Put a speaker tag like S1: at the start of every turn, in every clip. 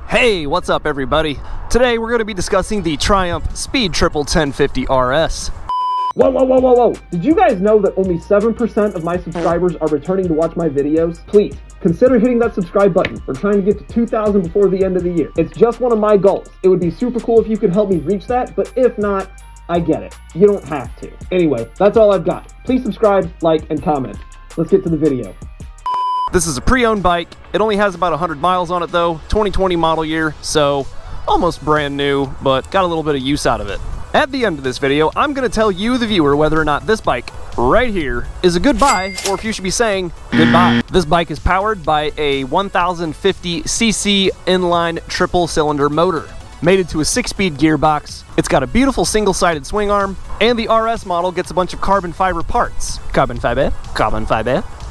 S1: Hey, what's up everybody? Today we're going to be discussing the Triumph Speed Triple 1050 RS.
S2: Whoa. Did you guys know that only 7% of my subscribers are returning to watch my videos? Please, consider hitting that subscribe button. We're trying to get to 2,000 before the end of the year. It's just one of my goals. It would be super cool if you could help me reach that, but if not, I get it. You don't have to. Anyway, that's all I've got. Please subscribe, like, and comment. Let's get to the video.
S1: This is a pre-owned bike. It only has about 100 miles on it though, 2020 model year, so almost brand new, but got a little bit of use out of it. At the end of this video, I'm going to tell you, the viewer, whether or not this bike right here is a good buy, or if you should be saying goodbye. This bike is powered by a 1050cc inline triple cylinder motor, mated to a 6-speed gearbox. It's got a beautiful single-sided swing arm, and the RS model gets a bunch of carbon fiber parts. Carbon fiber.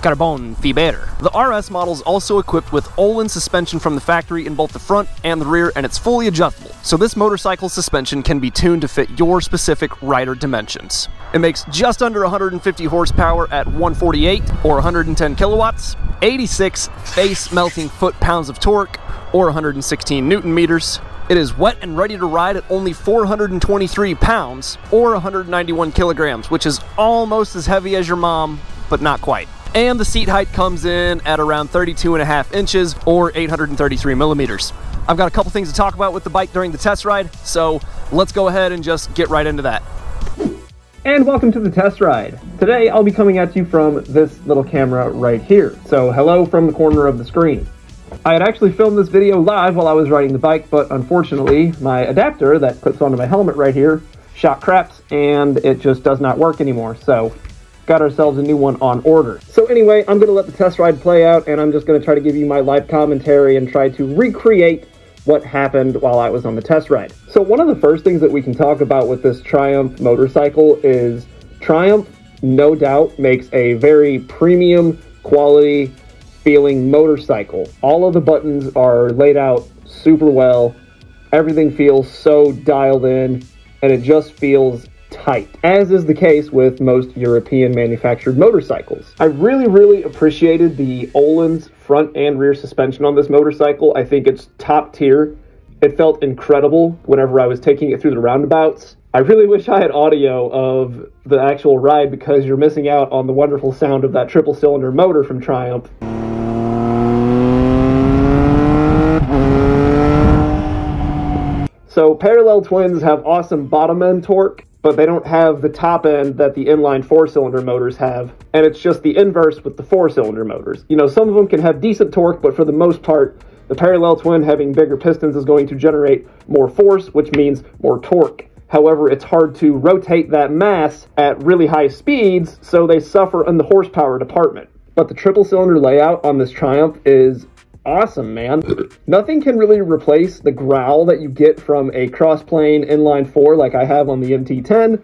S1: The RS model is also equipped with Öhlins suspension from the factory in both the front and the rear, and it's fully adjustable. So this motorcycle suspension can be tuned to fit your specific rider dimensions. It makes just under 150 horsepower at 148 or 110 kilowatts, 86 face melting foot-pounds of torque or 116 Newton meters. It is wet and ready to ride at only 423 pounds or 191 kilograms, which is almost as heavy as your mom, but not quite. And the seat height comes in at around 32.5 inches or 833 millimeters. I've got a couple things to talk about with the bike during the test ride, so let's go ahead and just get right into that.
S2: And welcome to the test ride. Today I'll be coming at you from this little camera right here. So hello from the corner of the screen. I had actually filmed this video live while I was riding the bike, but unfortunately my adapter that clips onto my helmet right here shot craps and it just does not work anymore. So got ourselves a new one on order. So anyway, I'm going to let the test ride play out, and I'm just going to try to give you my live commentary and try to recreate what happened while I was on the test ride. So one of the first things that we can talk about with this Triumph motorcycle is Triumph, no doubt, makes a very premium quality feeling motorcycle. All of the buttons are laid out super well. Everything feels so dialed in, and it just feels tight, as is the case with most European manufactured motorcycles. I really appreciated the Öhlins front and rear suspension on this motorcycle. I think it's top tier. It felt incredible whenever I was taking it through the roundabouts. I really wish I had audio of the actual ride because you're missing out on the wonderful sound of that triple cylinder motor from Triumph. So parallel twins have awesome bottom end torque, but they don't have the top end that the inline 4-cylinder motors have, and it's just the inverse with the 4-cylinder motors. You know, some of them can have decent torque, but for the most part, the parallel twin having bigger pistons is going to generate more force, which means more torque. However, it's hard to rotate that mass at really high speeds, so they suffer in the horsepower department. But the triple cylinder layout on this Triumph is awesome, man. Nothing can really replace the growl that you get from a cross-plane inline 4 like I have on the MT10,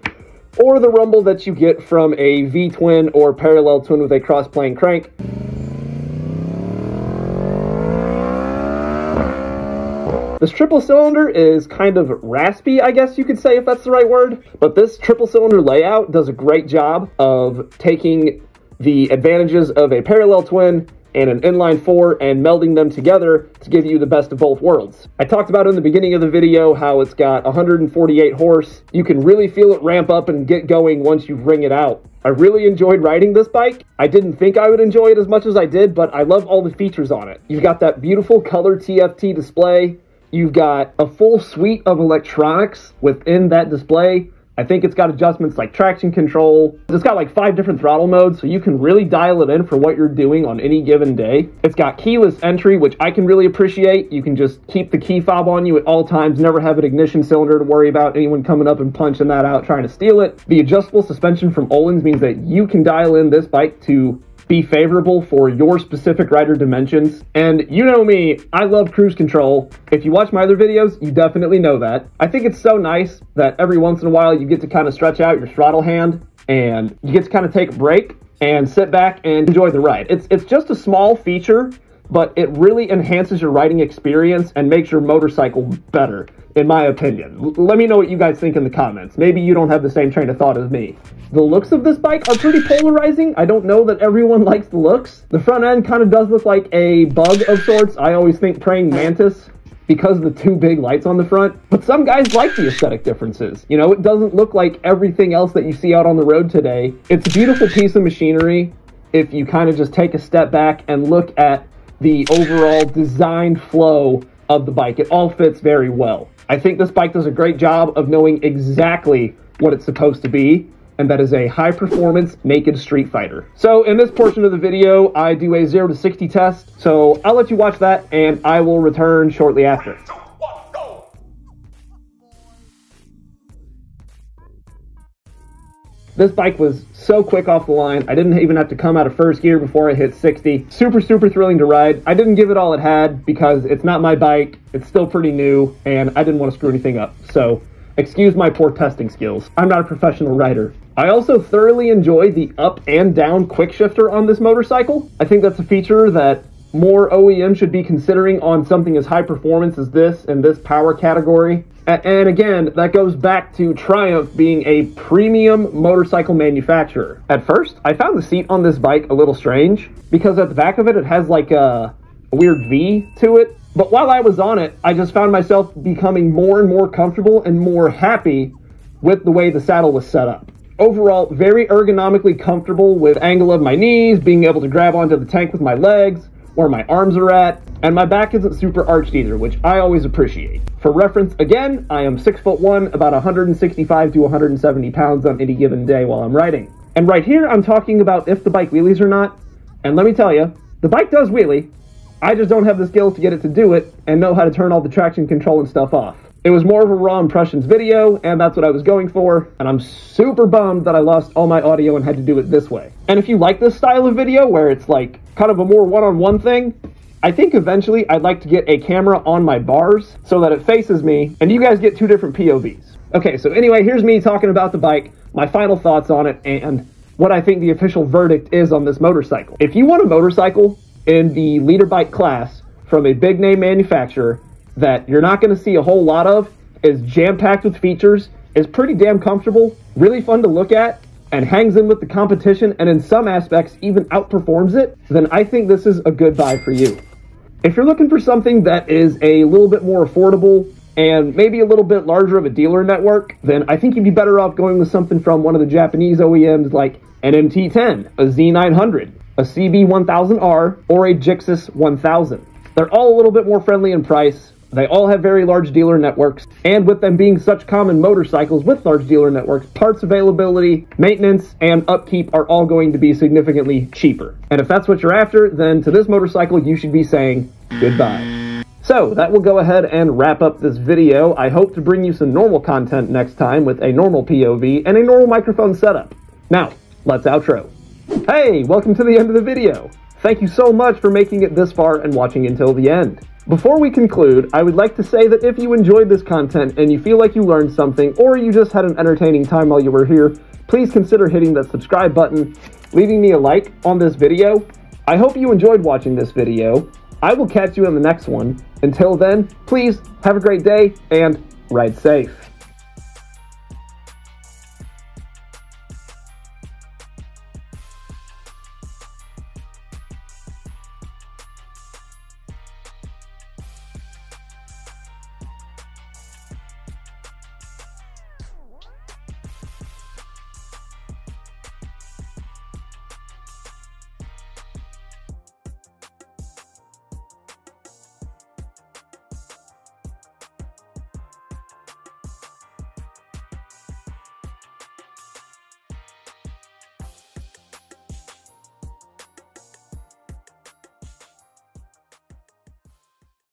S2: or the rumble that you get from a V-twin or parallel twin with a cross-plane crank. This triple cylinder is kind of raspy, I guess you could say, if that's the right word, but this triple cylinder layout does a great job of taking the advantages of a parallel twin and an inline 4 and melding them together to give you the best of both worlds. I talked about in the beginning of the video how it's got 148 horse. You can really feel it ramp up and get going once you ring it out. I really enjoyed riding this bike. I didn't think I would enjoy it as much as I did, but I love all the features on it. You've got that beautiful color TFT display. You've got a full suite of electronics within that display. I think it's got adjustments like traction control. It's got like 5 different throttle modes, so you can really dial it in for what you're doing on any given day. It's got keyless entry, which I can really appreciate. You can just keep the key fob on you at all times, never have an ignition cylinder to worry about anyone coming up and punching that out trying to steal it. The adjustable suspension from Öhlins means that you can dial in this bike to be favorable for your specific rider dimensions. And you know me, I love cruise control. If you watch my other videos, you definitely know that. I think it's so nice that every once in a while you get to kind of stretch out your throttle hand and you get to kind of take a break and sit back and enjoy the ride. It's just a small feature, but it really enhances your riding experience and makes your motorcycle better, in my opinion. Let me know what you guys think in the comments. Maybe you don't have the same train of thought as me. The looks of this bike are pretty polarizing. I don't know that everyone likes the looks. The front end kind of does look like a bug of sorts. I always think praying mantis. because of the two big lights on the front, but some guys like the aesthetic differences. You know, it doesn't look like everything else that you see out on the road today. It's a beautiful piece of machinery if you kind of just take a step back and look at the overall design flow of the bike. It all fits very well. I think this bike does a great job of knowing exactly what it's supposed to be, and that is a high-performance naked street fighter. So in this portion of the video, I do a 0 to 60 test, so I'll let you watch that, and I will return shortly after. This bike was so quick off the line, I didn't even have to come out of first gear before I hit 60. Super thrilling to ride. I didn't give it all it had because it's not my bike, it's still pretty new, and I didn't want to screw anything up. So excuse my poor testing skills. I'm not a professional rider. I also thoroughly enjoy the up and down quick shifter on this motorcycle. I think that's a feature that more OEMs should be considering on something as high performance as this in this power category. And again, that goes back to Triumph being a premium motorcycle manufacturer. At first, I found the seat on this bike a little strange because at the back of it, it has like a weird V to it. But while I was on it, I just found myself becoming more and more comfortable and more happy with the way the saddle was set up. Overall, very ergonomically comfortable with angle of my knees, being able to grab onto the tank with my legs, where my arms are at, and my back isn't super arched either, which I always appreciate. For reference, again, I am 6'1", about 165 to 170 pounds on any given day while I'm riding. And right here, I'm talking about if the bike wheelies or not, and let me tell you, the bike does wheelie. I just don't have the skills to get it to do it and know how to turn all the traction control and stuff off. It was more of a raw impressions video, and that's what I was going for, and I'm super bummed that I lost all my audio and had to do it this way. And if you like this style of video, where it's like kind of a more one-on-one thing, I think eventually I'd like to get a camera on my bars so that it faces me, and you guys get two different POVs. Okay, so anyway, here's me talking about the bike, my final thoughts on it, and what I think the official verdict is on this motorcycle. If you want a motorcycle in the leader bike class from a big name manufacturer that you're not going to see a whole lot of, is jam-packed with features, is pretty damn comfortable, really fun to look at, and hangs in with the competition and in some aspects even outperforms it, then I think this is a good buy for you. If you're looking for something that is a little bit more affordable and maybe a little bit larger of a dealer network, then I think you'd be better off going with something from one of the Japanese OEMs like an MT-10, a Z900, a CB1000R, or a Gixxus 1000. They're all a little bit more friendly in price. They all have very large dealer networks, and with them being such common motorcycles with large dealer networks, parts availability, maintenance, and upkeep are all going to be significantly cheaper. And if that's what you're after, then to this motorcycle you should be saying goodbye. So that will go ahead and wrap up this video. I hope to bring you some normal content next time with a normal POV and a normal microphone setup. Now, let's outro. Hey, welcome to the end of the video. Thank you so much for making it this far and watching until the end. Before we conclude, I would like to say that if you enjoyed this content and you feel like you learned something, or you just had an entertaining time while you were here, please consider hitting that subscribe button, leaving me a like on this video. I hope you enjoyed watching this video. I will catch you in the next one. Until then, please have a great day and ride safe.